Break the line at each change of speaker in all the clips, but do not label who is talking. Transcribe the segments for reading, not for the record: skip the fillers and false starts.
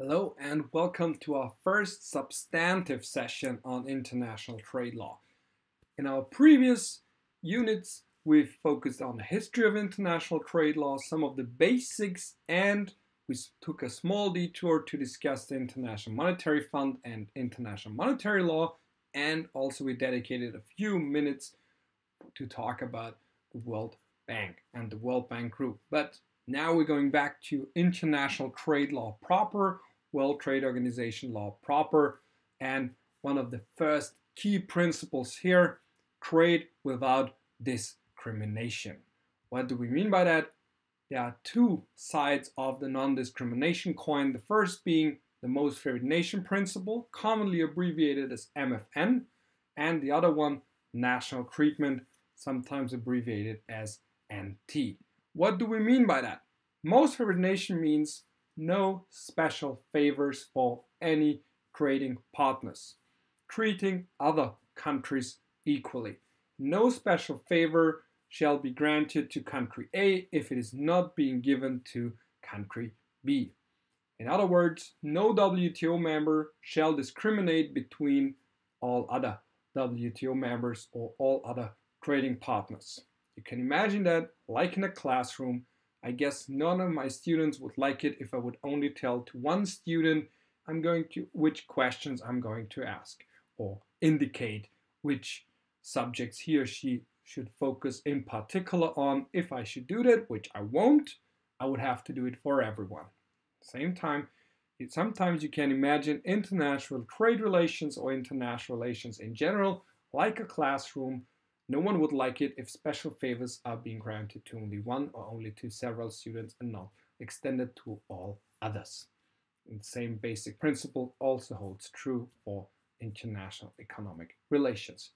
Hello and welcome to our first substantive session on international trade law. In our previous units, we've focused on the history of international trade law, some of the basics, and we took a small detour to discuss the International Monetary Fund and international monetary law, and also we dedicated a few minutes to talk about the World Bank and the World Bank Group. But now we're going back to international trade law proper, World Trade Organization law proper, and one of the first key principles here, trade without discrimination. What do we mean by that? There are two sides of the non-discrimination coin. The first being the most favored nation principle, commonly abbreviated as MFN, and the other one, national treatment, sometimes abbreviated as NT. What do we mean by that? Most favored nation means no special favors for any trading partners, treating other countries equally. No special favor shall be granted to country A if it is not being given to country B. In other words, no WTO member shall discriminate between all other WTO members or all other trading partners. You can imagine that, like in a classroom, I guess none of my students would like it if I would only tell to one student which questions I'm going to ask, or indicate which subjects he or she should focus in particular on. If I should do that, which I won't, I would have to do it for everyone. Same time, sometimes you can imagine international trade relations or international relations in general, like a classroom. No one would like it if special favors are being granted to only one or only to several students and not extended to all others. And the same basic principle also holds true for international economic relations.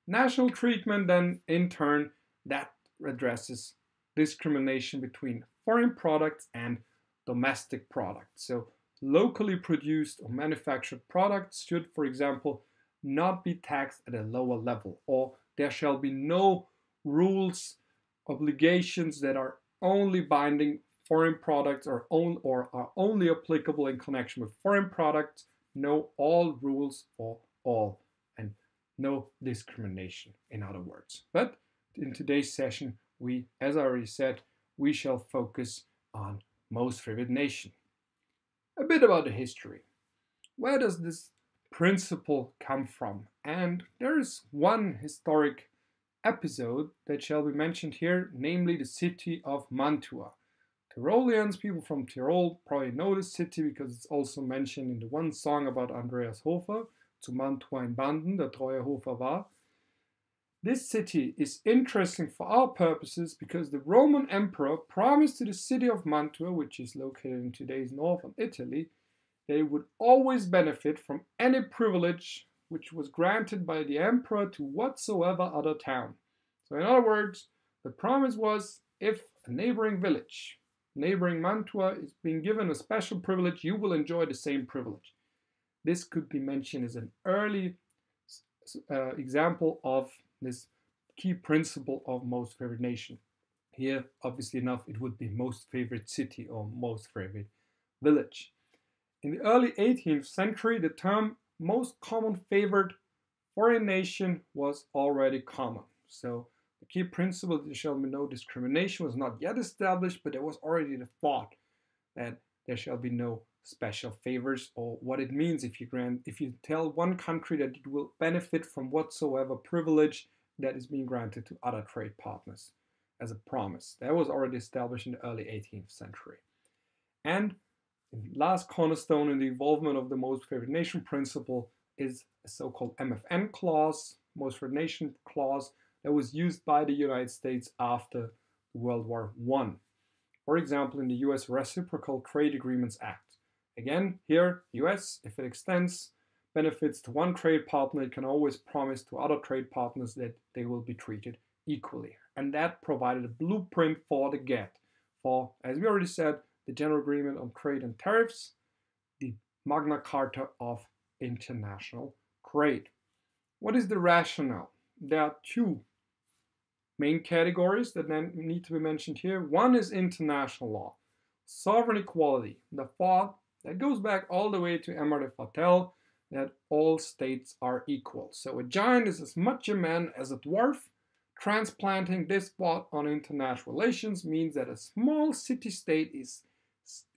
National treatment then, in turn, that addresses discrimination between foreign products and domestic products. So locally produced or manufactured products should, for example, not be taxed at a lower level, or there shall be no rules, obligations that are only binding foreign products or are only applicable in connection with foreign products. No, all rules for all, and no discrimination, in other words. But in today's session, as I already said, we shall focus on most favored nation. A bit about the history. Where does this principle come from? And there is one historic episode that shall be mentioned here, namely the city of Mantua. Tyroleans, people from Tyrol, probably know this city because it's also mentioned in the one song about Andreas Hofer, Zu Mantua in Banden, der treue Hofer war. This city is interesting for our purposes because the Roman emperor promised to the city of Mantua, which is located in today's northern Italy, they would always benefit from any privilege which was granted by the emperor to whatsoever other town. So in other words, the promise was, if a neighboring village, neighboring Mantua, is being given a special privilege, you will enjoy the same privilege. This could be mentioned as an early example of this key principle of most favored nation. Here, obviously enough, it would be most favored city or most favored village. In the early 18th century, the term most common favored foreign nation was already common. So the key principle that there shall be no discrimination was not yet established, but there was already the thought that there shall be no special favors, or what it means if you tell one country that it will benefit from whatsoever privilege that is being granted to other trade partners as a promise. That was already established in the early 18th century. And the last cornerstone in the involvement of the most favored nation principle is a so-called MFN clause, most favored nation clause, that was used by the United States after World War I. For example, in the US Reciprocal Trade Agreements Act. Again, here, US, if it extends benefits to one trade partner, it can always promise to other trade partners that they will be treated equally. And that provided a blueprint for the GATT, for, as we already said, the General Agreement on Trade and Tariffs, the Magna Carta of International Trade. What is the rationale? There are two main categories that then need to be mentioned here. One is international law, sovereign equality. The thought That goes back all the way to Emmer de Fattel, that all states are equal. So a giant is as much a man as a dwarf. Transplanting this thought on international relations means that a small city-state is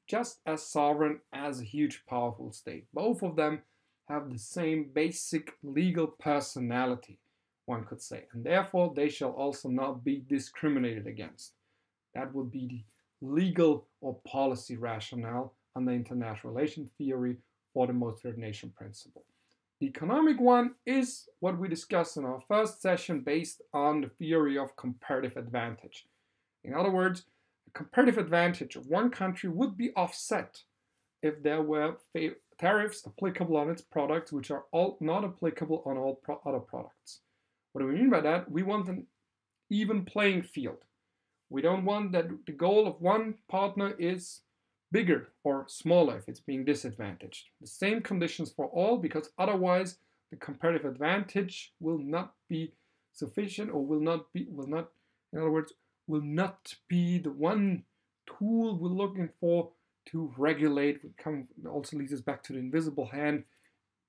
just as sovereign as a huge powerful state. Both of them have the same basic legal personality, one could say, and therefore they shall also not be discriminated against. That would be the legal or policy rationale on the international relation theory for the most favored nation principle. The economic one is what we discussed in our first session based on the theory of comparative advantage. In other words, the comparative advantage of one country would be offset if there were tariffs applicable on its products which are all not applicable on all other products. What do we mean by that? We want an even playing field. We don't want that the goal of one partner is bigger or smaller if it's being disadvantaged. The same conditions for all, because otherwise the comparative advantage will not be sufficient, or will not, in other words, will not be the one tool we're looking for to regulate. Also leads us back to the invisible hand.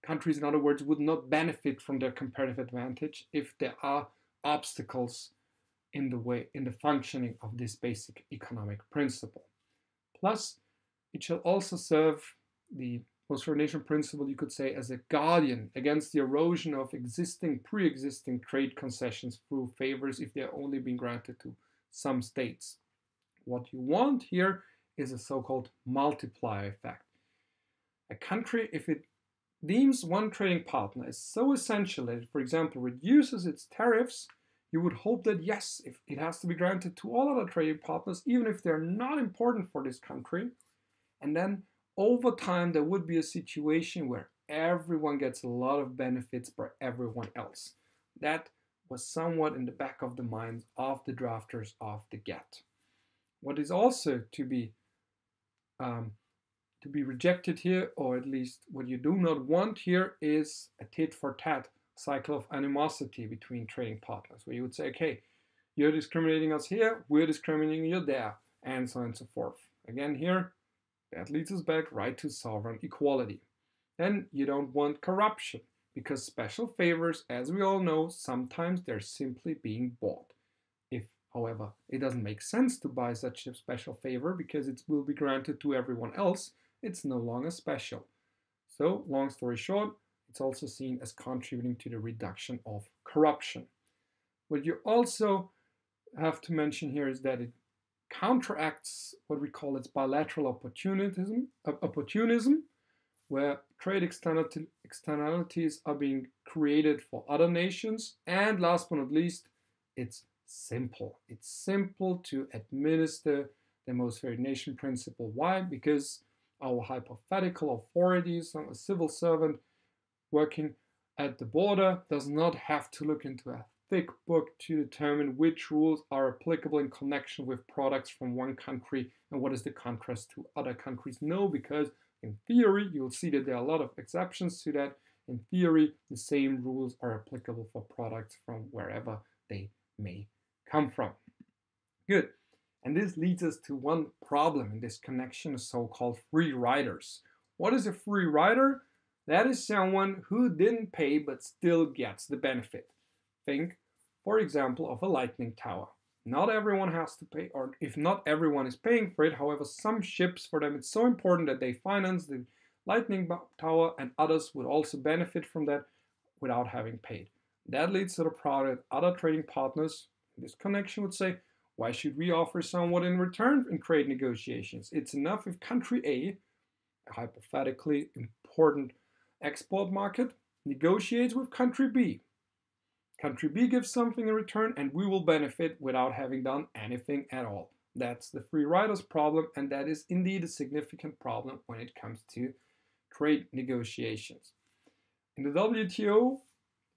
Countries, in other words, would not benefit from their comparative advantage if there are obstacles in the functioning of this basic economic principle. Plus, it shall also serve the most favored nation principle, you could say, as a guardian against the erosion of pre-existing trade concessions through favors if they are only being granted to some states. What you want here is a so-called multiplier effect. A country, if it deems one trading partner as so essential that it, for example, reduces its tariffs, you would hope that yes, if it has to be granted to all other trading partners, even if they're not important for this country. And then over time, there would be a situation where everyone gets a lot of benefits by everyone else. That was somewhat in the back of the minds of the drafters of the GATT. What is also to be rejected here, or at least what you do not want here, is a tit for tat cycle of animosity between trading partners, where you would say, okay, you're discriminating us here, we're discriminating you there, and so on and so forth. Again, here, that leads us back right to sovereign equality. Then you don't want corruption, because special favors, as we all know, sometimes they're simply being bought. If, however, it doesn't make sense to buy such a special favor because it will be granted to everyone else, it's no longer special. So, long story short, it's also seen as contributing to the reduction of corruption. What you also have to mention here is that it counteracts what we call its bilateral opportunism, where trade externalities are being created for other nations. And last but not least, it's simple. It's simple to administer the most favored nation principle. Why? Because our hypothetical authorities, a civil servant working at the border, does not have to look into a thick book to determine which rules are applicable in connection with products from one country and what is the contrast to other countries. No, because in theory, you'll see that there are a lot of exceptions to that. In theory, the same rules are applicable for products from wherever they may come from. Good. And this leads us to one problem in this connection, so-called free riders. What is a free rider? That is someone who didn't pay but still gets the benefit. Think, for example, of a lightning tower. Not everyone has to pay, or if not everyone is paying for it, however, some ships, for them it's so important that they finance the lightning tower, and others would also benefit from that without having paid. That leads to the problem that other trading partners in this connection would say, why should we offer somewhat in return in trade negotiations? It's enough if country A, a hypothetically important export market, negotiates with country B. Country B gives something in return and we will benefit without having done anything at all. That's the free riders problem, and that is indeed a significant problem when it comes to trade negotiations. In the WTO,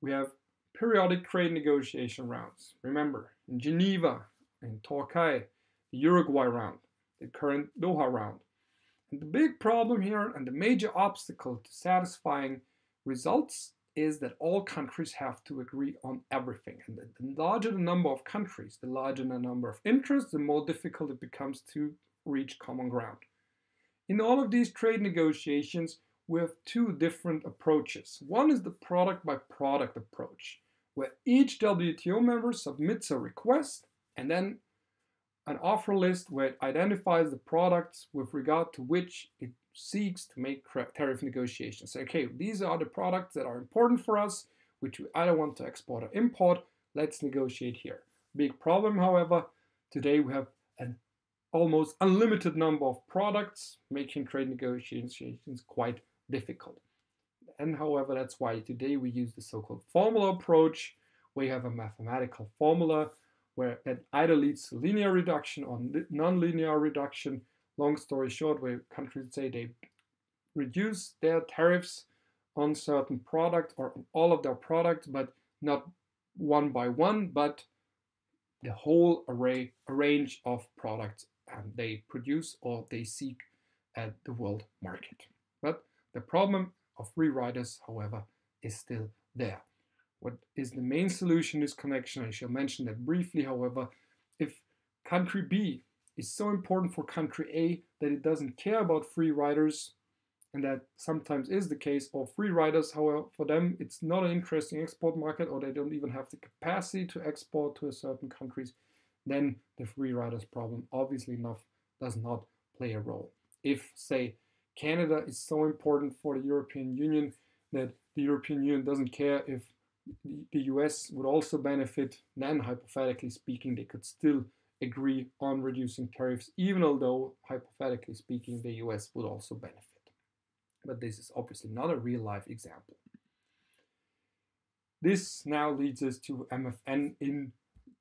we have periodic trade negotiation rounds. Remember, in Geneva, in Torquay, the Uruguay round, the current Doha round. And the big problem here and the major obstacle to satisfying results is that all countries have to agree on everything. And the larger the number of countries, the larger the number of interests, the more difficult it becomes to reach common ground. In all of these trade negotiations, we have two different approaches. One is the product by product approach, where each WTO member submits a request and then an offer list where it identifies the products with regard to which it seeks to make tariff negotiations. Say, okay, these are the products that are important for us, which we either want to export or import. Let's negotiate here. Big problem, however, today we have an almost unlimited number of products, making trade negotiations quite difficult. And however, that's why today we use the so-called formula approach, where you have a mathematical formula where that either leads to linear reduction or non-linear reduction. Long story short, where countries say they reduce their tariffs on certain products or on all of their products, but not one by one, but the whole range of products they produce or they seek at the world market. But the problem of free riders, however, is still there. What is the main solution in this connection? I shall mention that briefly, however. If country B is so important for country A that it doesn't care about free riders, and that sometimes is the case, or free riders, however, for them it's not an interesting export market, or they don't even have the capacity to export to a certain countries, then the free riders problem obviously enough does not play a role. If, say, Canada is so important for the European Union that the European Union doesn't care if the US would also benefit, then hypothetically speaking, they could still agree on reducing tariffs, even although hypothetically speaking, the US would also benefit. But this is obviously not a real life example. This now leads us to MFN in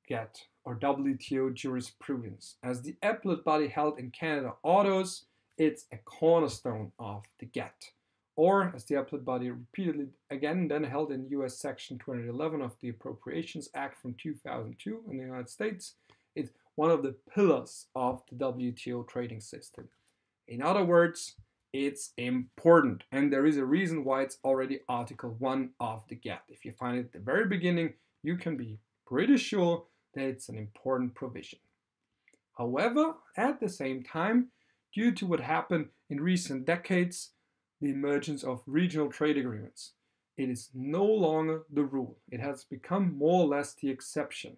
GATT or WTO jurisprudence. As the applet body held in Canada autos, it's a cornerstone of the GATT. Or, as the applet body repeatedly again then held in US Section 211 of the Appropriations Act from 2002 in the United States, it's one of the pillars of the WTO trading system. In other words, it's important, and there is a reason why it's already Article 1 of the GATT. If you find it at the very beginning, you can be pretty sure that it's an important provision. However, at the same time, due to what happened in recent decades, the emergence of regional trade agreements, it is no longer the rule. It has become more or less the exception.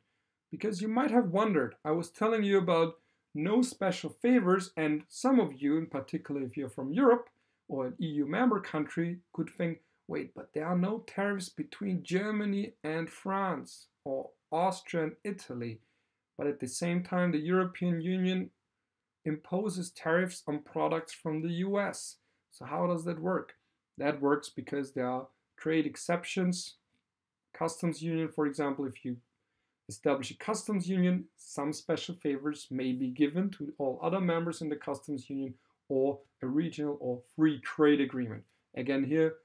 Because you might have wondered, I was telling you about no special favors, and some of you, in particular if you're from Europe or an EU member country, could think, wait, but there are no tariffs between Germany and France or Austria and Italy. But at the same time, the European Union imposes tariffs on products from the US. So how does that work? That works because there are trade exceptions. Customs union, for example, if you establish a customs union, some special favors may be given to all other members in the customs union, or a regional or free trade agreement. Again here,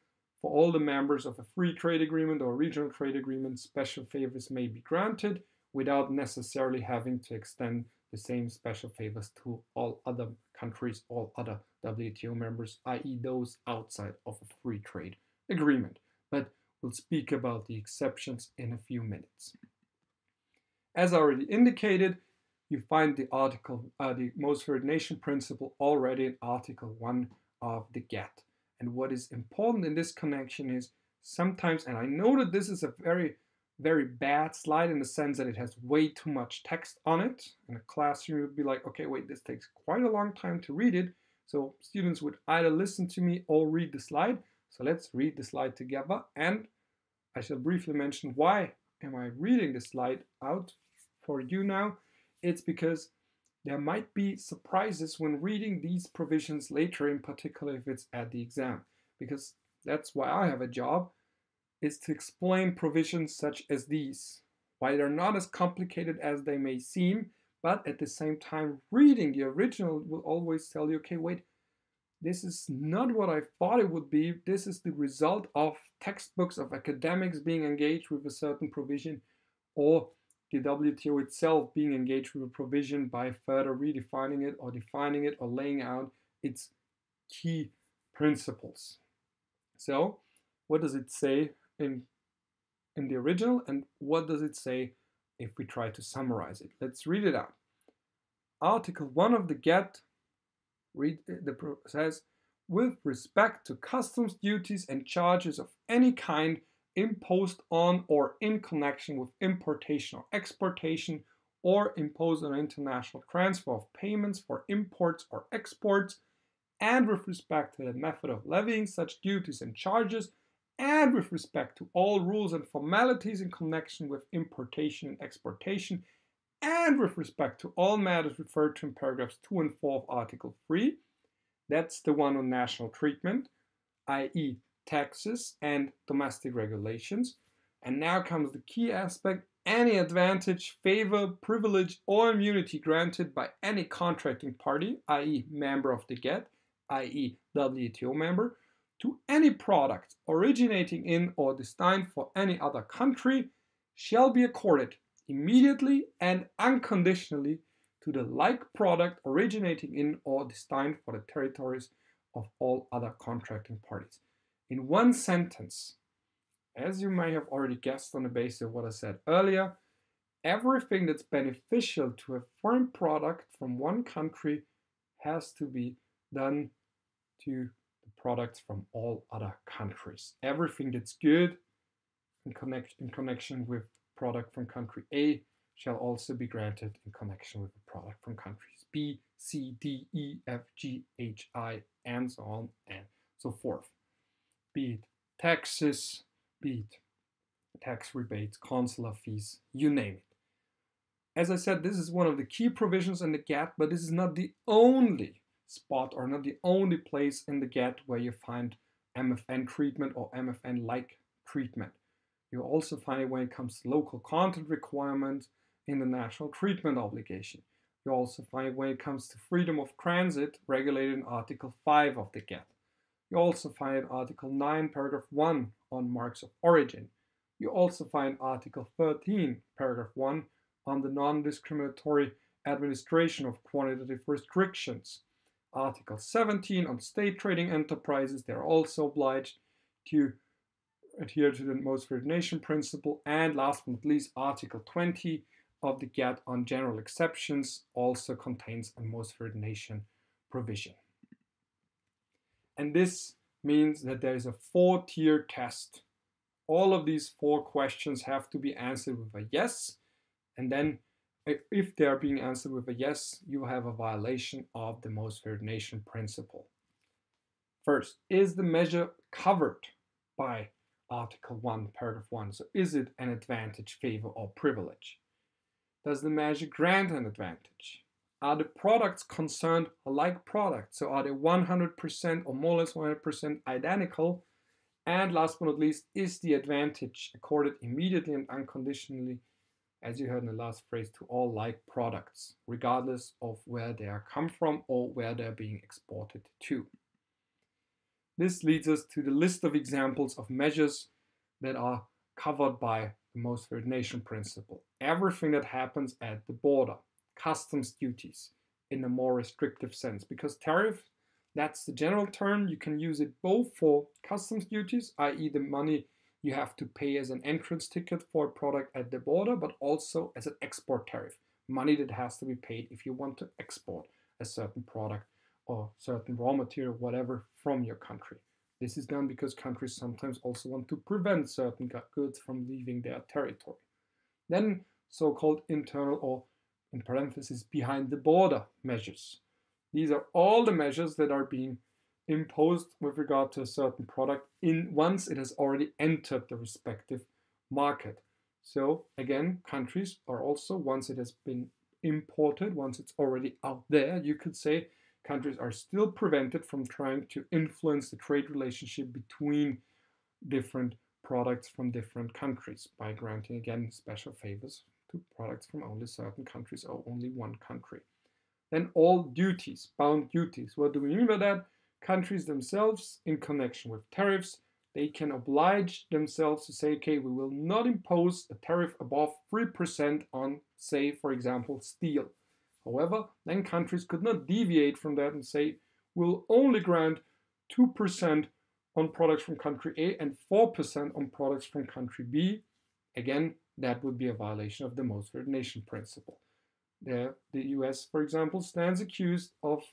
for all the members of a free trade agreement or regional trade agreement, special favors may be granted without necessarily having to extend the same special favors to all other countries, all other WTO members, i.e. those outside of a free trade agreement. But we'll speak about the exceptions in a few minutes. As already indicated, you find the most favored nation principle already in Article 1 of the GATT. And what is important in this connection is sometimes, and I know that this is a very bad slide in the sense that it has way too much text on it. In a classroom, you'd be like, okay, wait, this takes quite a long time to read it. So students would either listen to me or read the slide. So let's read the slide together. And I shall briefly mention why am I reading the slide out for you now. It's because there might be surprises when reading these provisions later, in particular if it's at the exam. Because that's why I have a job, is to explain provisions such as these, why they're not as complicated as they may seem, but at the same time, reading the original will always tell you, okay, wait, this is not what I thought it would be. This is the result of textbooks, of academics being engaged with a certain provision, or the WTO itself being engaged with a provision by further redefining it or defining it or laying out its key principles. So, what does it say in the original, and what does it say if we try to summarize it? Let's read it out. Article 1 of the GATT Read the says, with respect to customs duties and charges of any kind imposed on or in connection with importation or exportation, or imposed on international transfer of payments for imports or exports, and with respect to the method of levying such duties and charges, and with respect to all rules and formalities in connection with importation and exportation, and with respect to all matters referred to in paragraphs 2 and 4 of Article 3. That's the one on national treatment, i.e. taxes and domestic regulations. And now comes the key aspect: any advantage, favor, privilege, or immunity granted by any contracting party, i.e. member of the GATT, i.e. WTO member, to any product originating in or destined for any other country shall be accorded immediately and unconditionally to the like product originating in or destined for the territories of all other contracting parties. In one sentence, as you may have already guessed on the basis of what I said earlier, everything that's beneficial to a foreign product from one country has to be done to the products from all other countries. Everything that's good in connection with product from country A shall also be granted in connection with the product from countries B, C, D, E, F, G, H, I, and so on and so forth. Be it taxes, be it tax rebates, consular fees, you name it. As I said, this is one of the key provisions in the GATT, but this is not the only spot or not the only place in the GATT where you find MFN treatment or MFN-like treatment. You also find it when it comes to local content requirements in the national treatment obligation. You also find it when it comes to freedom of transit regulated in Article 5 of the GATT. You also find it in Article 9, paragraph 1 on marks of origin. You also find Article 13, paragraph 1 on the non-discriminatory administration of quantitative restrictions. Article 17 on state trading enterprises, they're also obliged to adhere to the most favored nation principle. And last but not least, Article 20 of the GATT on general exceptions also contains a most favored nation provision. And this means that there is a 4-tier test. All of these 4 questions have to be answered with a yes, and then if they are being answered with a yes, you have a violation of the most favored nation principle. First, is the measure covered by Article 1, paragraph 1? So is it an advantage, favor, or privilege? Does the measure grant an advantage? Are the products concerned like products? So are they 100% or more or less 100% identical? And last but not least, is the advantage accorded immediately and unconditionally, as you heard in the last phrase, to all like products, regardless of where they are come from or where they're being exported to? This leads us to the list of examples of measures that are covered by the most favored nation principle. Everything that happens at the border, customs duties in a more restrictive sense, because tariff, that's the general term. You can use it both for customs duties, i.e. the money you have to pay as an entrance ticket for a product at the border, but also as an export tariff, money that has to be paid if you want to export a certain product or certain raw material, whatever, from your country. This is done because countries sometimes also want to prevent certain goods from leaving their territory. Then so-called internal, or in parentheses, behind the border measures. These are all the measures that are being imposed with regard to a certain product once it has already entered the respective market. So again, countries are also, once it has been imported, once it's already out there, you could say countries are still prevented from trying to influence the trade relationship between different products from different countries by granting, again, special favors to products from only certain countries or only one country. Then all duties, bound duties. What do we mean by that? Countries themselves, in connection with tariffs, they can oblige themselves to say, okay, we will not impose a tariff above 3% on, say, for example, steel. However, then countries could not deviate from that and say, we'll only grant 2% on products from country A and 4% on products from country B. Again, that would be a violation of the most favored nation principle. The US, for example, stands accused of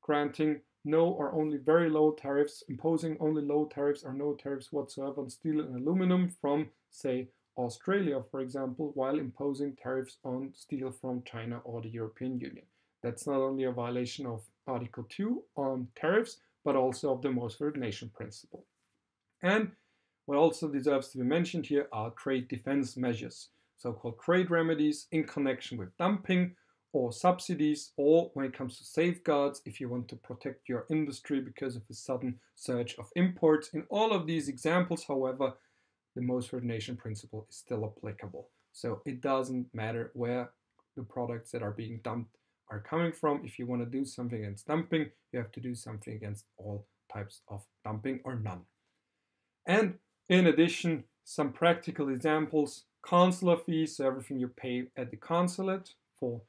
granting no or only very low tariffs, imposing only low tariffs or no tariffs whatsoever on steel and aluminum from, say, Australia, for example, while imposing tariffs on steel from China or the European Union. That's not only a violation of Article 2 on tariffs, but also of the most favored nation principle. And what also deserves to be mentioned here are trade defense measures, so-called trade remedies in connection with dumping or subsidies, or when it comes to safeguards, if you want to protect your industry because of a sudden surge of imports. In all of these examples, however, the most favored nation principle is still applicable. So it doesn't matter where the products that are being dumped are coming from. If you want to do something against dumping, you have to do something against all types of dumping or none. And in addition, some practical examples: consular fees, so everything you pay at the consulate for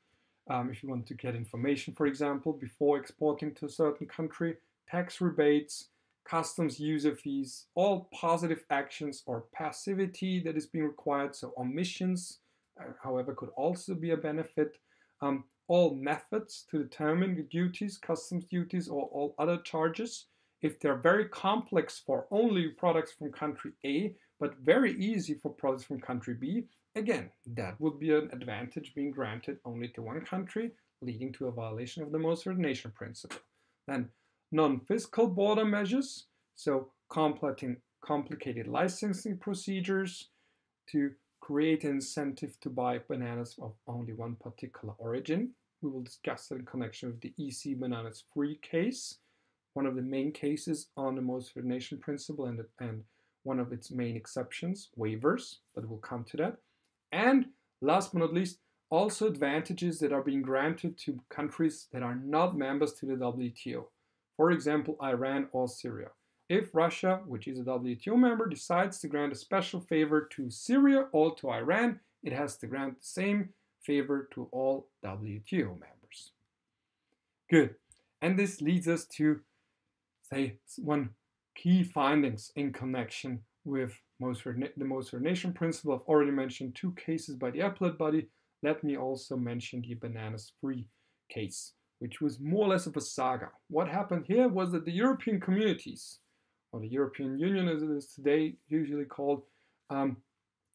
if you want to get information, for example, before exporting to a certain country, tax rebates, customs user fees, all positive actions or passivity that is being required, so omissions, however, could also be a benefit. All methods to determine the duties, customs duties, or all other charges. If they're very complex for only products from country A, but very easy for products from country B, again, that would be an advantage being granted only to one country, leading to a violation of the most favored nation principle. Then non-fiscal border measures, so complicated licensing procedures to create an incentive to buy bananas of only one particular origin. We will discuss that in connection with the EC Bananas Free case, one of the main cases on the most favored nation principle and one of its main exceptions, waivers, but we'll come to that. And last but not least, also advantages that are being granted to countries that are not members to the WTO. For example, Iran or Syria. If Russia, which is a WTO member, decides to grant a special favor to Syria or to Iran, it has to grant the same favor to all WTO members. Good. And this leads us to, say, one key findings in connection with the most favored nation principle. I've already mentioned two cases by the applet body. Let me also mention the bananas free case, which was more or less of a saga. What happened here was that the European communities, or the European Union as it is today usually called,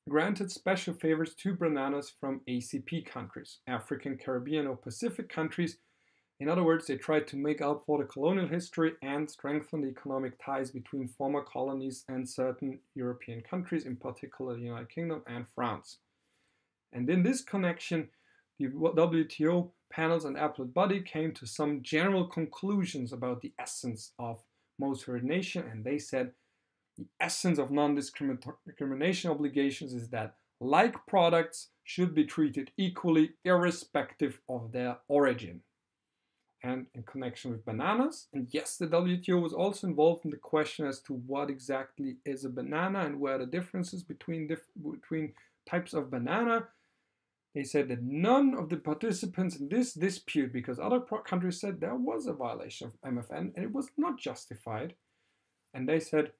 granted special favors to bananas from ACP countries, African, Caribbean, or Pacific countries. In other words, they tried to make up for the colonial history and strengthen the economic ties between former colonies and certain European countries, in particular the United Kingdom and France. And in this connection, the WTO panels and applet body came to some general conclusions about the essence of most favored nation, and they said the essence of non-discrimination obligations is that like products should be treated equally irrespective of their origin. And in connection with bananas, and yes, the WTO was also involved in the question as to what exactly is a banana and where the differences between types of banana. They said that none of the participants in this dispute, because other countries said there was a violation of MFN and it was not justified, and they said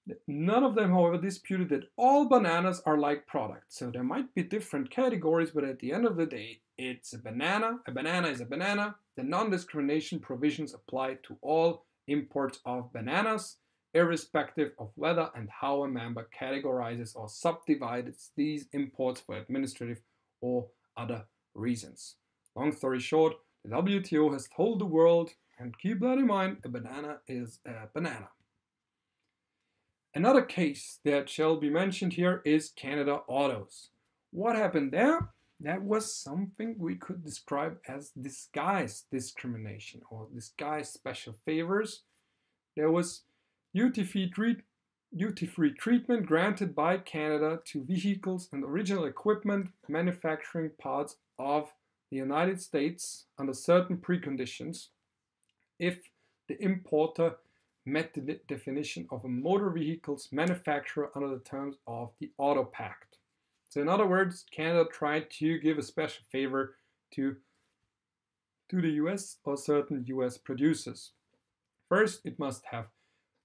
that none of them, however, disputed that all bananas are like products. So there might be different categories, but at the end of the day, it's a banana. A banana is a banana. The non-discrimination provisions apply to all imports of bananas, irrespective of whether and how a member categorizes or subdivides these imports for administrative or other reasons. Long story short, the WTO has told the world, and keep that in mind, a banana is a banana. Another case that shall be mentioned here is Canada Autos. What happened there? That was something we could describe as disguised discrimination or disguised special favors. There was duty-free treatment granted by Canada to vehicles and original equipment manufacturing parts of the United States under certain preconditions if the importer met the definition of a motor vehicles manufacturer under the terms of the Auto Pact. So in other words, Canada tried to give a special favor to the US or certain US producers. First, it must have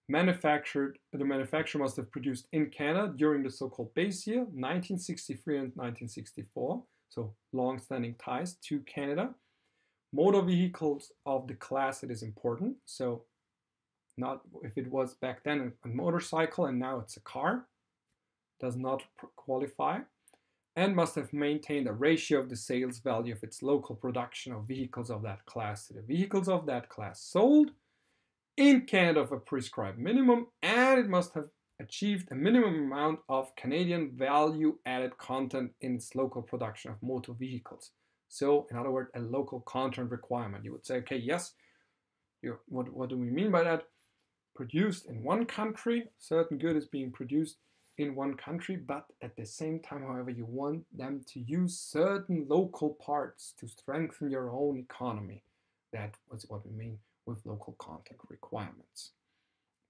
the manufacturer must have produced in Canada during the so-called base year, 1963 and 1964, so long-standing ties to Canada, motor vehicles of the class it is important. So not if it was back then a motorcycle and now it's a car, does not qualify, and must have maintained a ratio of the sales value of its local production of vehicles of that class to the vehicles of that class sold in Canada of a prescribed minimum, and it must have achieved a minimum amount of Canadian value-added content in its local production of motor vehicles. So, in other words, a local content requirement. You would say, okay, yes, what do we mean by that? Produced in one country, certain good is being produced in one country, but at the same time, however, you want them to use certain local parts to strengthen your own economy. That was what we mean with local content requirements.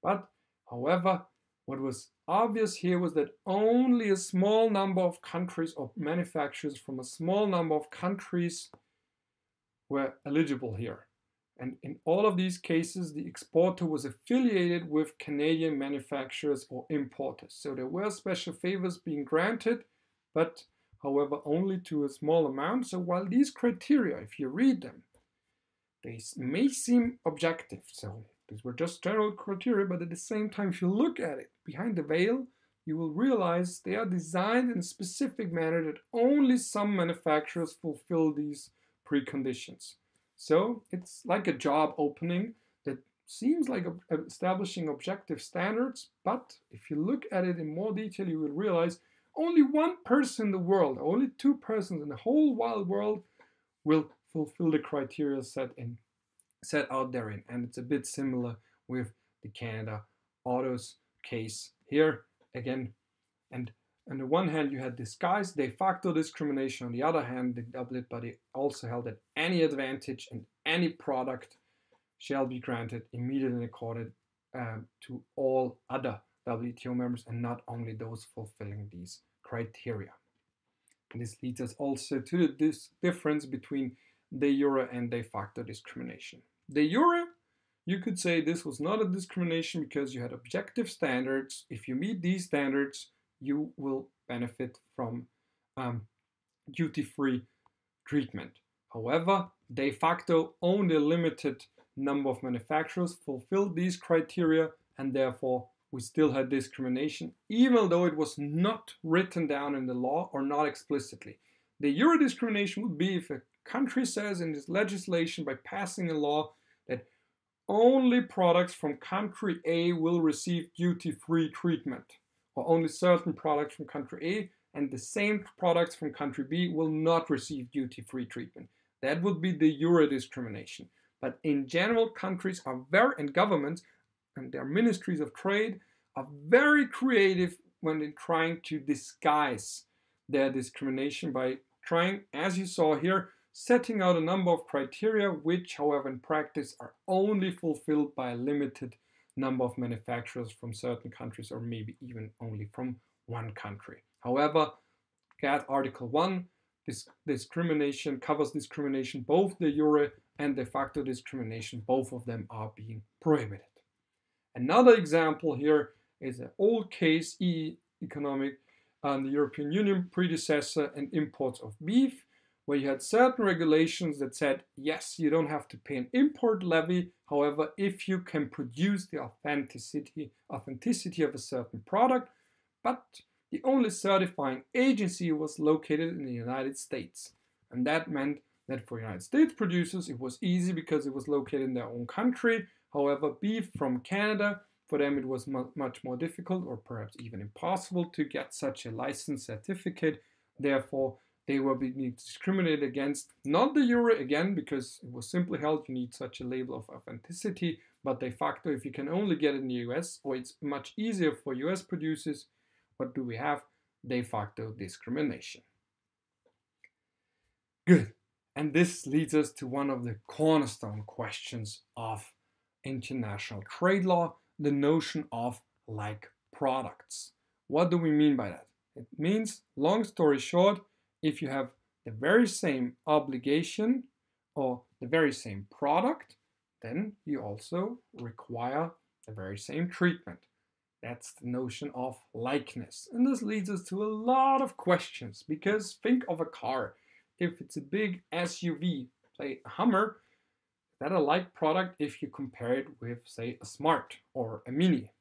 But, however, what was obvious here was that only a small number of countries or manufacturers from a small number of countries were eligible here. And in all of these cases, the exporter was affiliated with Canadian manufacturers or importers. So there were special favors being granted, but however, only to a small amount. So while these criteria, if you read them, they may seem objective. So these were just general criteria, but at the same time, if you look at it behind the veil, you will realize they are designed in a specific manner that only some manufacturers fulfill these preconditions. So it's like a job opening that seems like establishing objective standards, but if you look at it in more detail, you will realize only one person in the world, only two persons in the whole wide world will fulfill the criteria set out therein. And it's a bit similar with the Canada Autos case here again. And on the one hand, you had disguised de facto discrimination. On the other hand, the applet body also held that any advantage and any product shall be granted immediately and accorded to all other WTO members and not only those fulfilling these criteria. And this leads us also to this difference between de jure and de facto discrimination. De jure, you could say this was not a discrimination because you had objective standards. If you meet these standards, you will benefit from duty-free treatment. However, de facto, only a limited number of manufacturers fulfilled these criteria, and therefore we still had discrimination, even though it was not written down in the law or not explicitly. De jure discrimination would be if a country says in its legislation by passing a law that only products from country A will receive duty-free treatment, or only certain products from country A and the same products from country B will not receive duty-free treatment. That would be de jure discrimination. But in general, countries are and governments and their ministries of trade are very creative when they're trying to disguise their discrimination by trying, as you saw here, setting out a number of criteria which, however, in practice are only fulfilled by a limited number of manufacturers from certain countries or maybe even only from one country. However, GATT Article 1 discrimination covers discrimination, both de jure and de facto discrimination. Both of them are being prohibited. Another example here is an old case, economic and the European Union predecessor and imports of beef, where you had certain regulations that said, yes, you don't have to pay an import levy. However, if you can produce the authenticity of a certain product, but the only certifying agency was located in the United States. And that meant that for United States producers, it was easy because it was located in their own country. However, beef from Canada, for them it was much more difficult or perhaps even impossible to get such a license certificate. Therefore, they were being discriminated against, not de jure again, because it was simply held you need such a label of authenticity, but de facto, if you can only get it in the US, or it's much easier for US producers, what do we have? De facto discrimination. Good. And this leads us to one of the cornerstone questions of international trade law, the notion of like products. What do we mean by that? It means, long story short, if you have the very same obligation or the very same product, then you also require the very same treatment. That's the notion of likeness. And this leads us to a lot of questions, because think of a car. If it's a big SUV, say, a Hummer, is that a like product if you compare it with, say, a Smart or a Mini?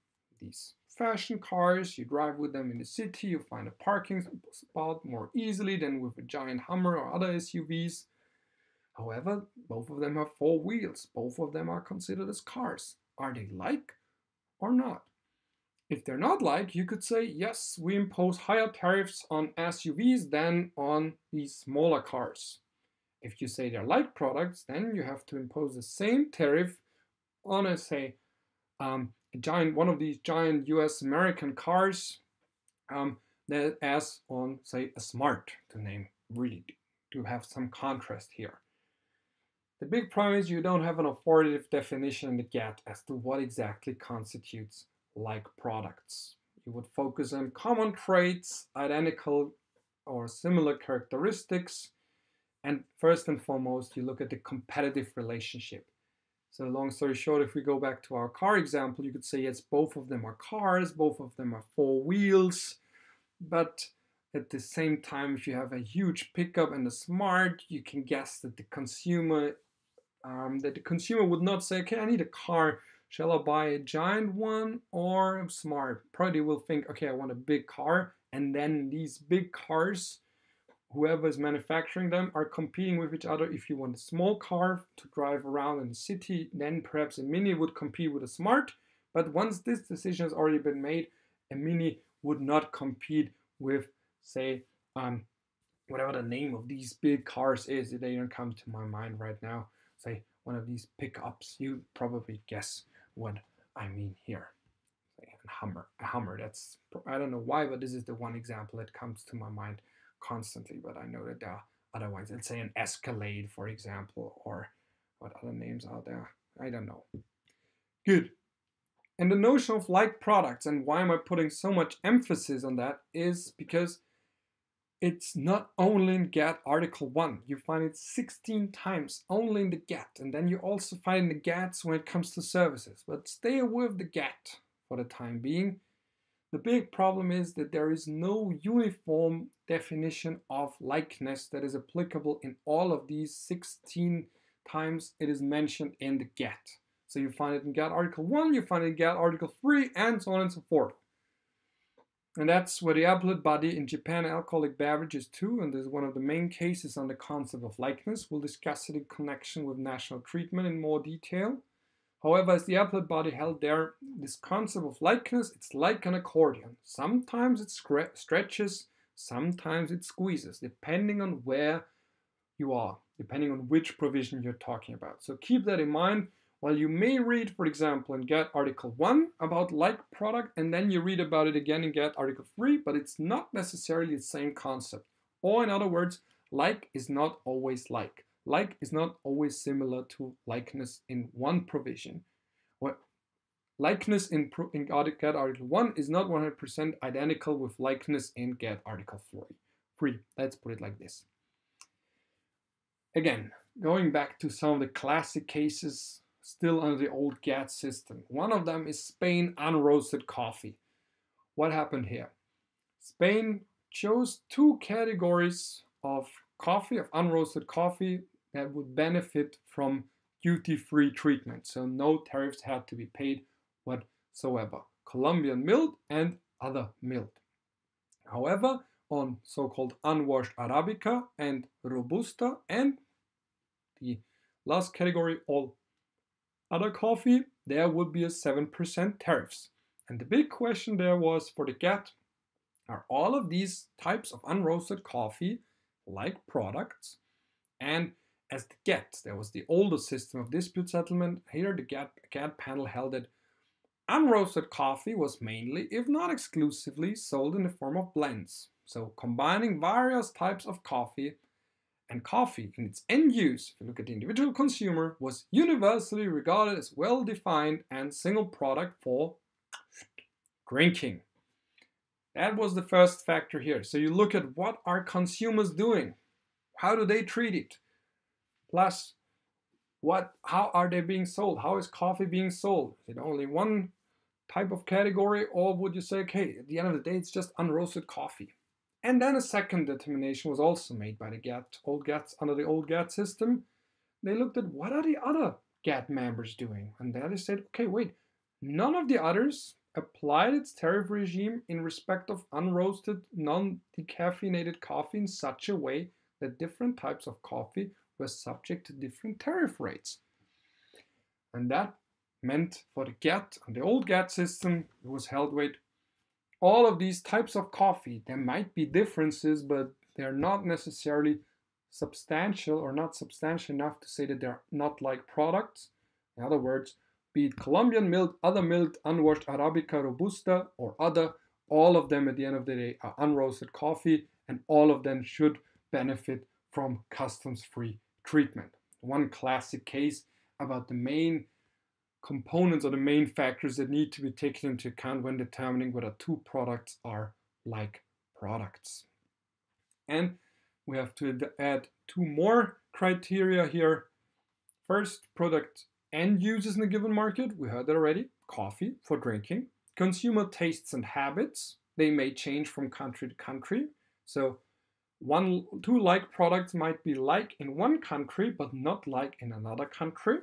These fashion cars, you drive with them in the city, you find a parking spot more easily than with a giant Hummer or other SUVs. However, both of them have four wheels. Both of them are considered as cars. Are they like or not? If they're not like, you could say, yes, we impose higher tariffs on SUVs than on these smaller cars. If you say they're like products, then you have to impose the same tariff on a, say, one of these giant US American cars as on, say, a Smart, to name really, to have some contrast here. The big problem is you don't have an authoritative definition in the GATT as to what exactly constitutes like products. You would focus on common traits, identical or similar characteristics, and first and foremost, you look at the competitive relationship. So long story short, if we go back to our car example, you could say, yes, both of them are cars, both of them are four wheels, but at the same time, if you have a huge pickup and a Smart, you can guess that the consumer would not say, okay, I need a car. Shall I buy a giant one or a Smart? Probably will think, okay, I want a big car. And then these big cars, whoever is manufacturing them, are competing with each other. If you want a small car to drive around in the city, then perhaps a Mini would compete with a Smart. But once this decision has already been made, a Mini would not compete with, say, whatever the name of these big cars is. They don't come to my mind right now. Say one of these pickups. You probably guess what I mean here. Say a Hummer. That's, I don't know why, but this is the one example that comes to my mind constantly. But I know that there are other ones. Let's say an Escalade, for example, or what other names are there? I don't know. Good. And the notion of like products, and why am I putting so much emphasis on that, is because it's not only in GATT Article 1. You find it 16 times only in the GATT. And then you also find the GATTs when it comes to services. But stay with the GATT for the time being. The big problem is that there is no uniform definition of likeness that is applicable in all of these 16 times it is mentioned in the GATT. So you find it in GATT Article 1, you find it in GATT Article 3, and so on and so forth. And that's where the appellate body in Japan alcoholic beverages too, and this is one of the main cases on the concept of likeness. We'll discuss it in connection with national treatment in more detail. However, as the appellate body held there, this concept of likeness, it's like an accordion. Sometimes it stretches, sometimes it squeezes, depending on where you are, depending on which provision you're talking about. So keep that in mind. While you may read, for example, in GATT Article 1 about like product, and then you read about it again in GATT Article 3, but it's not necessarily the same concept. Or in other words, like is not always like. Like is not always similar to likeness in one provision. What likeness in GATT Article 1 is not 100% identical with likeness in GATT Article 3. Let's put it like this. Again, going back to some of the classic cases still under the old GATT system. One of them is Spain unroasted coffee. What happened here? Spain chose two categories of coffee, of unroasted coffee, that would benefit from duty-free treatment. So no tariffs had to be paid whatsoever. Colombian milled and other milled. However, on so-called unwashed Arabica and Robusta and the last category, all other coffee, there would be a 7% tariffs. And the big question there was for the GATT, are all of these types of unroasted coffee like products? And as the GATT, there was the older system of dispute settlement. Here the GATT panel held that unroasted coffee was mainly, if not exclusively, sold in the form of blends. So combining various types of coffee, and coffee in its end use, if you look at the individual consumer, was universally regarded as well-defined and single product for drinking. That was the first factor here. So you look at what are consumers doing? How do they treat it? Plus, how are they being sold? How is coffee being sold? Is it only one type of category, or would you say, okay, at the end of the day, it's just unroasted coffee? And then a second determination was also made by the GATT, under the old GATT system, they looked at what are the other GATT members doing, and then they said, okay, wait, none of the others applied its tariff regime in respect of unroasted, non-decaffeinated coffee in such a way that different types of coffee were subject to different tariff rates. And that meant for the GATT and the old GATT system, it was held, wait, all of these types of coffee, there might be differences, but they're not necessarily substantial or not substantial enough to say that they're not like products. In other words, be it Colombian milled, other milled, unwashed Arabica, Robusta, or other, all of them at the end of the day are unroasted coffee, and all of them should benefit from customs-free treatment. One classic case about the main components or the main factors that need to be taken into account when determining whether two products are like products. And we have to add two more criteria here. First, product end uses in a given market. We heard that already. Coffee for drinking. Consumer tastes and habits. They may change from country to country. So two like products might be like in one country, but not like in another country.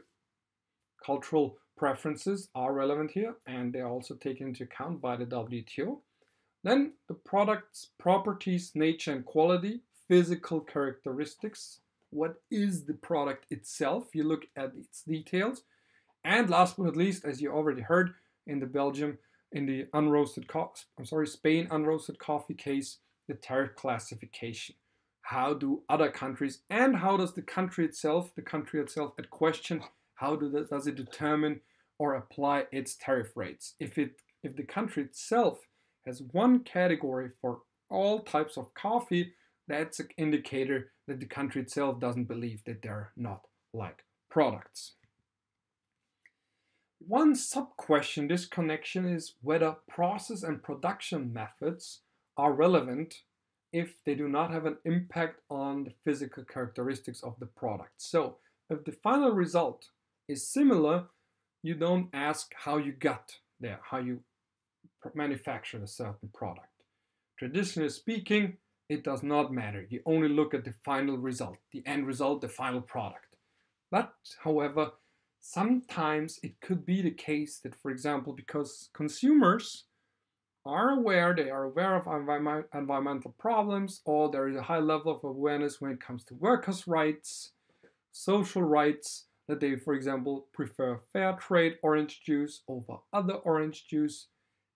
Cultural preferences are relevant here, and they are also taken into account by the WTO. Then the product's properties, nature and quality, physical characteristics. What is the product itself? You look at its details. And last but not least, as you already heard in the Spain unroasted coffee case, the tariff classification. How do other countries and how does the country itself at question, how does it determine or apply its tariff rates? If the country itself has one category for all types of coffee, that's an indicator that the country itself doesn't believe that they're not like products. One sub-question in this connection is whether process and production methods are relevant if they do not have an impact on the physical characteristics of the product. So if the final result is similar, you don't ask how you got there, how you manufactured a certain product. Traditionally speaking, it does not matter. You only look at the final result, the end result, the final product. But, however, sometimes it could be the case that, for example, because consumers are aware, they are aware of environmental problems, or there is a high level of awareness when it comes to workers' rights, social rights, that they, for example, prefer fair trade orange juice over other orange juice,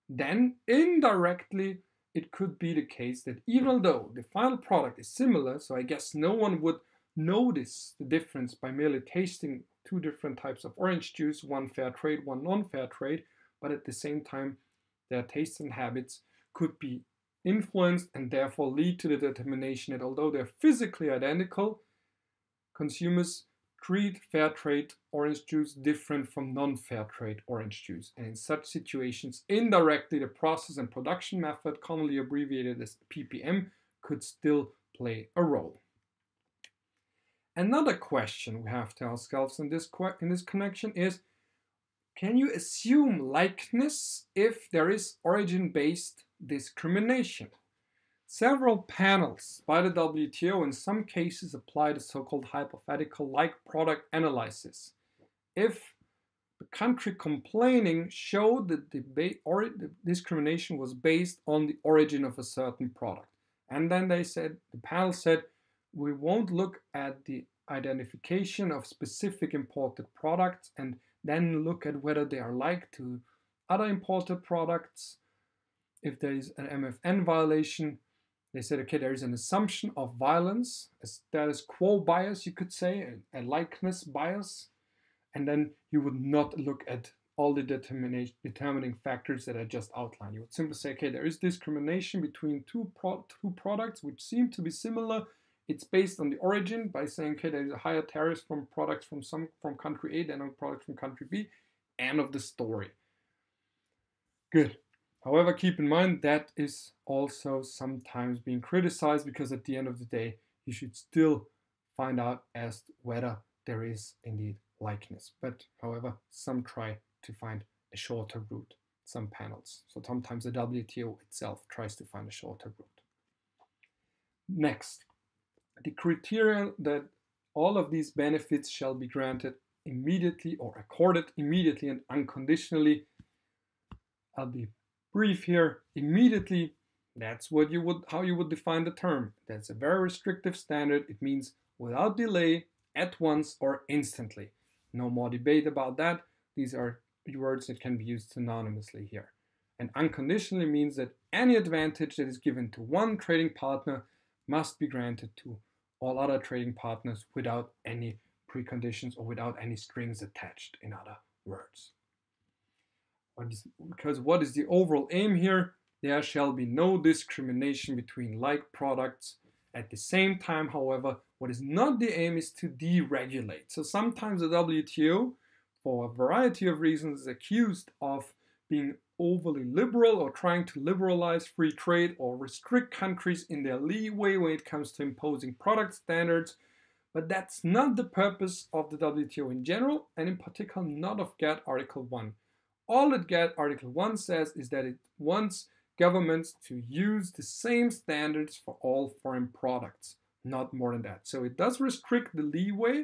then indirectly it could be the case that even though the final product is similar, so I guess no one would notice the difference by merely tasting two different types of orange juice, one fair trade, one non-fair trade, but at the same time their tastes and habits could be influenced and therefore lead to the determination that although they're physically identical, consumers treat fair trade orange juice different from non-fair trade orange juice. And in such situations, indirectly, the process and production method, commonly abbreviated as PPM, could still play a role. Another question we have to ask ourselves in this connection is, can you assume likeness if there is origin-based discrimination? Several panels by the WTO in some cases apply the so-called hypothetical like product analysis. If the country complaining showed that the discrimination was based on the origin of a certain product. And then the panel said, we won't look at the identification of specific imported products and then look at whether they are like to other imported products. If there is an MFN violation, they said, okay, there is an assumption of violence, a status quo bias, you could say, a likeness bias, and then you would not look at all the determining factors that I just outlined. You would simply say, okay, there is discrimination between two products which seem to be similar. It's based on the origin by saying, okay, there is a higher tariff from products from country A than on products from country B. End of the story. Good. However, keep in mind that is also sometimes being criticized because at the end of the day, you should still find out as to whether there is indeed likeness. But however, some try to find a shorter route, some panels. So sometimes the WTO itself tries to find a shorter route. Next, the criteria that All of these benefits shall be granted immediately or accorded immediately and unconditionally. I'll be brief here. Immediately, that's how you would define the term. That's a very restrictive standard. It means without delay, at once, or instantly. No more debate about that. These are words that can be used synonymously here. And unconditionally means that any advantage that is given to one trading partner must be granted to all other trading partners without any preconditions or without any strings attached, in other words. Because what is the overall aim here? There shall be no discrimination between like products. At the same time, however, what is not the aim is to deregulate. So sometimes the WTO, for a variety of reasons, is accused of being overly liberal or trying to liberalize free trade or restrict countries in their leeway when it comes to imposing product standards. But that's not the purpose of the WTO in general, and in particular not of GATT Article 1. All that GATT Article 1 says is that it wants governments to use the same standards for all foreign products, not more than that. So it does restrict the leeway,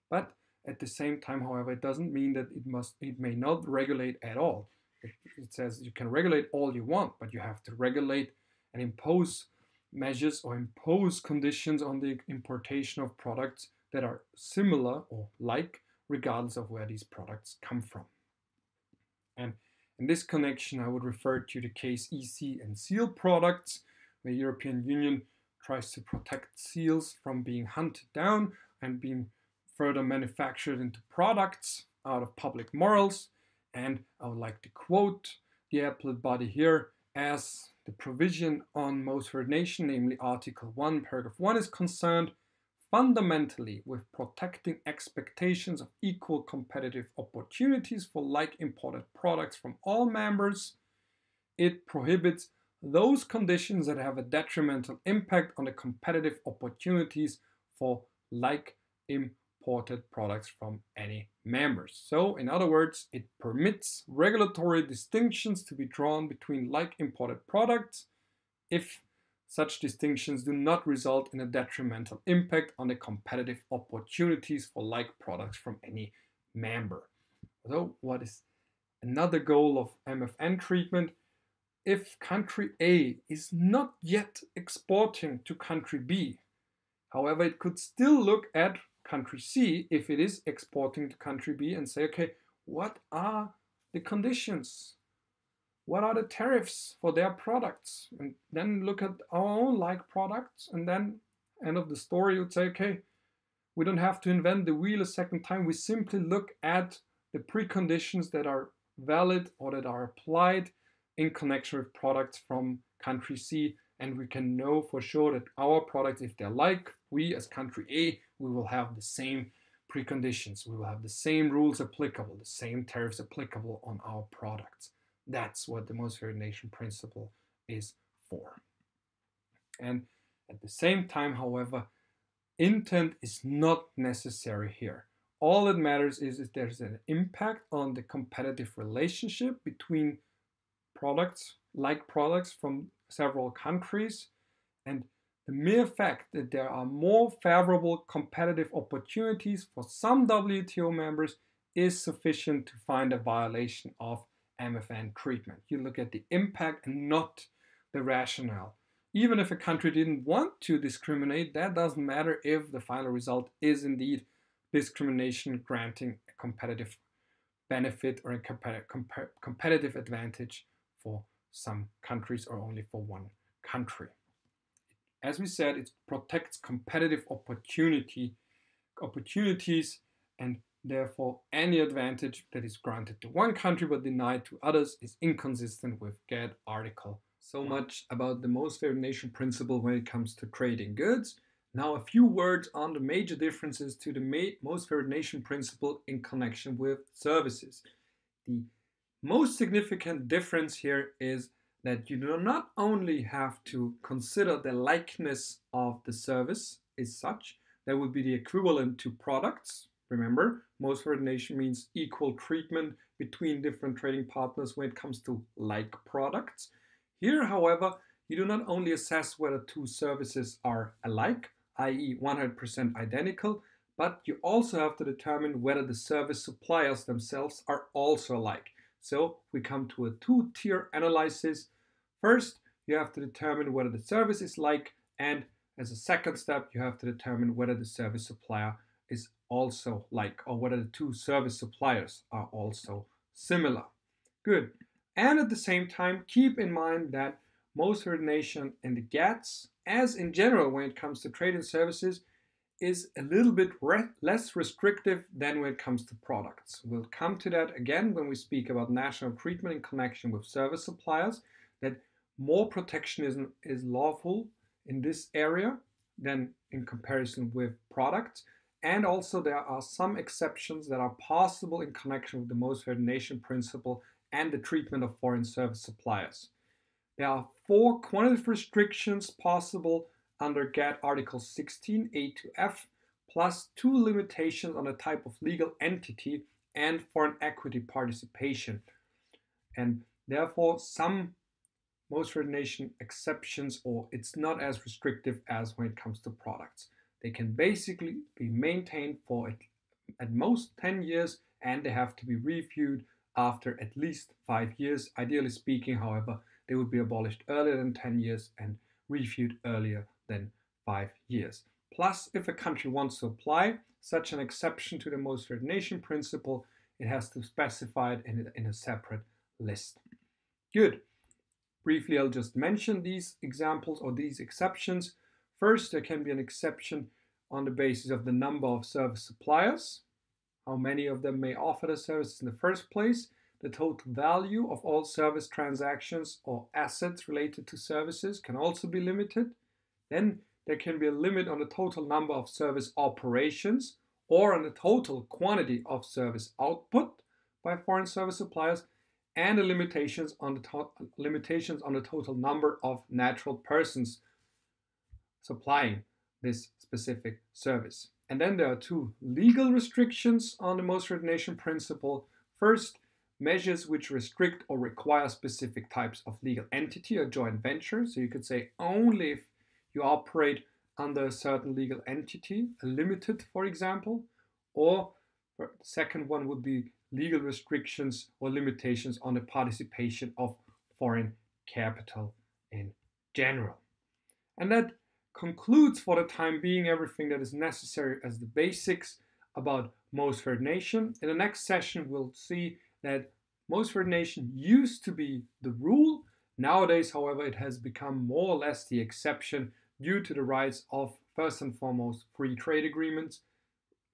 but at the same time, however, it doesn't mean that it may not regulate at all. It says you can regulate all you want, but you have to regulate and impose measures or impose conditions on the importation of products that are similar or like, regardless of where these products come from. And in this connection, I would refer to the case EC and seal products, where the European Union tries to protect seals from being hunted down and being further manufactured into products out of public morals. And I would like to quote the appellate body here: as the provision on most favored nation, namely Article 1, Paragraph 1, is concerned, fundamentally with protecting expectations of equal competitive opportunities for like imported products from all members, it prohibits those conditions that have a detrimental impact on the competitive opportunities for like imported products from any members. So, in other words, it permits regulatory distinctions to be drawn between like imported products if such distinctions do not result in a detrimental impact on the competitive opportunities for like products from any member. So, what is another goal of MFN treatment? If country A is not yet exporting to country B, however, it could still look at country C if it is exporting to country B and say, okay, what are the conditions? What are the tariffs for their products? And then look at our own like products, and then end of the story, you would say, okay, we don't have to invent the wheel a second time. We simply look at the preconditions that are valid or that are applied in connection with products from country C, and we can know for sure that our products, if they're like, we as country A, we will have the same preconditions. We will have the same rules applicable, the same tariffs applicable on our products. That's what the most favored nation principle is for. And at the same time, however, intent is not necessary here. All that matters is if there's an impact on the competitive relationship between products, like products from several countries, and the mere fact that there are more favorable competitive opportunities for some WTO members is sufficient to find a violation of MFN treatment. You look at the impact and not the rationale. Even if a country didn't want to discriminate, that doesn't matter if the final result is indeed discrimination granting a competitive benefit or a competitive advantage for some countries or only for one country. As we said, it protects competitive opportunities, and therefore any advantage that is granted to one country but denied to others is inconsistent with GATT Article. So much about the most favored nation principle when it comes to trading goods. Now a few words on the major differences to the most favored nation principle in connection with services. The most significant difference here is that you do not only have to consider the likeness of the service as such, that would be the equivalent to products. Remember, most favored nation means equal treatment between different trading partners when it comes to like products. Here, however, you do not only assess whether two services are alike, i.e. 100% identical, but you also have to determine whether the service suppliers themselves are also alike. So we come to a two-tier analysis. First, you have to determine whether the service is like, and as a second step, you have to determine whether the service supplier is also like, or whether the two service suppliers are also similar. Good. And at the same time, keep in mind that most coordination in the GATTs, as in general when it comes to trade and services, is a little bit less restrictive than when it comes to products. We'll come to that again when we speak about national treatment in connection with service suppliers, that more protectionism is lawful in this area than in comparison with products. And also there are some exceptions that are possible in connection with the most favored nation principle and the treatment of foreign service suppliers. There are 4 quantitative restrictions possible under GATT Article 16 A to F, plus 2 limitations on the type of legal entity and foreign equity participation. And therefore some most favored nation exceptions, or it's not as restrictive as when it comes to products. They can basically be maintained for at most 10 years, and they have to be reviewed after at least 5 years. Ideally speaking, however, they would be abolished earlier than 10 years and reviewed earlier than 5 years. Plus, if a country wants to apply such an exception to the most favored nation principle, it has to specify it in a separate list. Good. Briefly, I'll just mention these examples or these exceptions. First, there can be an exception on the basis of the number of service suppliers, how many of them may offer the services in the first place. The total value of all service transactions or assets related to services can also be limited. Then there can be a limit on the total number of service operations or on the total quantity of service output by foreign service suppliers, and the limitations on the total number of natural persons supplying this specific service. And then there are 2 legal restrictions on the most favored nation principle. First, measures which restrict or require specific types of legal entity or joint venture. So you could say only if you operate under a certain legal entity, a limited, for example, or the second one would be legal restrictions or limitations on the participation of foreign capital in general. And that concludes for the time being everything that is necessary as the basics about most favored nation. In the next session, we'll see that most favored nation used to be the rule. Nowadays, however, it has become more or less the exception due to the rise of, first and foremost, free trade agreements,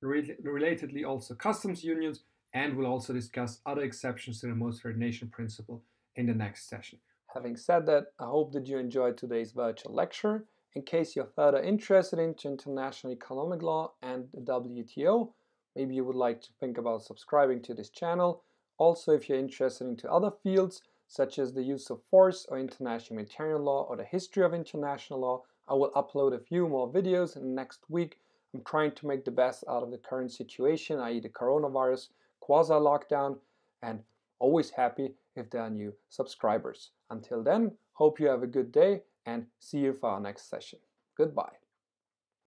relatedly also customs unions, and we'll also discuss other exceptions to the most favored nation principle in the next session. Having said that, I hope that you enjoyed today's virtual lecture. In case you're further interested into international economic law and the WTO, maybe you would like to think about subscribing to this channel. Also, if you're interested into other fields, such as the use of force or international humanitarian law or the history of international law, I will upload a few more videos in the next week. I'm trying to make the best out of the current situation, i.e. the coronavirus, quasi-lockdown, and always happy if there are new subscribers. Until then, hope you have a good day and see you for our next session. Goodbye.